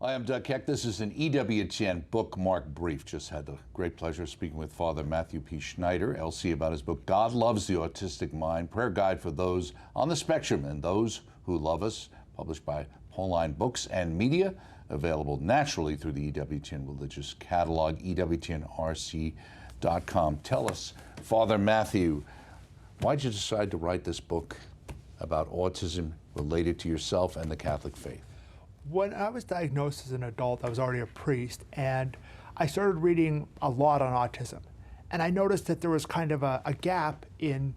Hi, I'm Doug Keck. This is an EWTN Bookmark Brief. Just had the great pleasure of speaking with Father Matthew P. Schneider, LC, about his book, God Loves the Autistic Mind, Prayer Guide for Those on the Spectrum and Those Who Love Us, published by Pauline Books and Media, available naturally through the EWTN Religious Catalog, EWTNRC.com. Tell us, Father Matthew, why did you decide to write this book about autism related to yourself and the Catholic faith? When I was diagnosed as an adult, I was already a priest, and I started reading a lot on autism. And I noticed that there was kind of a gap in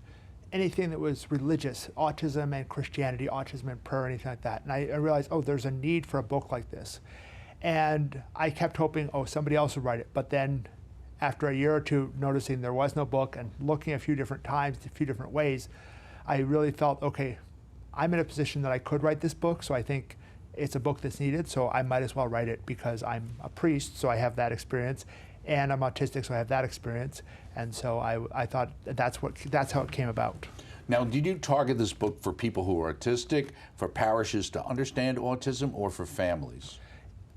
anything that was religious, autism and Christianity, autism and prayer, anything like that. And I realized, oh, there's a need for a book like this. And I kept hoping, oh, somebody else would write it. But then after a year or two, noticing there was no book and looking a few different times, a few different ways, I really felt, okay, I'm in a position that I could write this book, so I think it's a book that's needed, so I might as well write it because I'm a priest, so I have that experience, and I'm autistic, so I have that experience, and so I thought that's how it came about. Now, did you target this book for people who are autistic, for parishes to understand autism, or for families?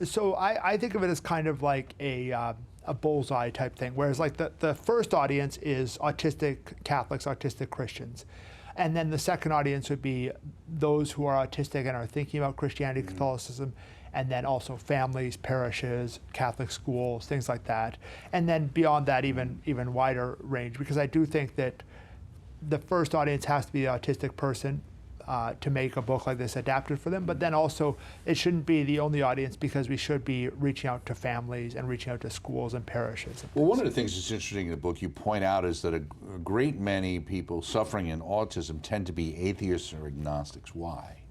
So I think of it as kind of like a bullseye type thing, whereas like the first audience is autistic Catholics, autistic Christians. And then the second audience would be those who are autistic and are thinking about Christianity, Catholicism, and then also families, parishes, Catholic schools, things like that. And then beyond that, even wider range, because I do think that the first audience has to be the autistic person to make a book like this adapted for them, but then also it shouldn't be the only audience because we should be reaching out to families and reaching out to schools and parishes. Well, one of the things that's interesting in the book you point out is that a great many people suffering in autism tend to be atheists or agnostics. Why?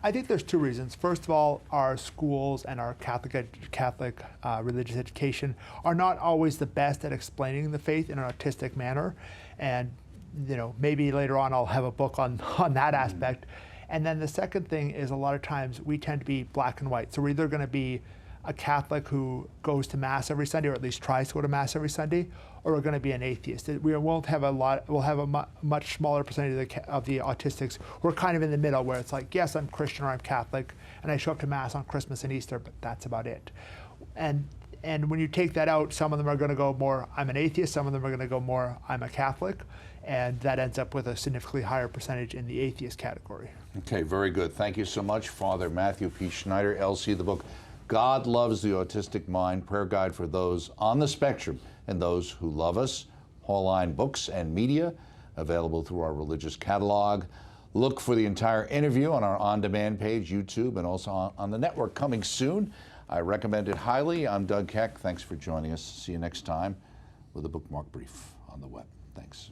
I think there's two reasons. First of all, our schools and our Catholic religious education are not always the best at explaining the faith in an autistic manner, and maybe later on I'll have a book on that aspect. And then the second thing is a lot of times we tend to be black and white. So we're either going to be a Catholic who goes to Mass every Sunday, or at least tries to go to Mass every Sunday, or we're going to be an atheist. We'll have a much smaller percentage of the autistics who are kind of in the middle, where it's like, yes, I'm Christian or I'm Catholic, and I show up to Mass on Christmas and Easter, but that's about it. And when you take that out, some of them are going to go more, I'm an atheist, some of them are going to go more, I'm a Catholic, and that ends up with a significantly higher percentage in the atheist category. Okay, very good. Thank you so much, Father Matthew P. Schneider, LC, the book, God Loves the Autistic Mind, Prayer Guide for Those on the Spectrum and Those Who Love Us, Pauline Books and Media, available through our religious catalog. Look for the entire interview on our on-demand page, YouTube, and also on the network coming soon. I recommend it highly. I'm Doug Keck. Thanks for joining us. See you next time with a Bookmark Brief on the web. Thanks.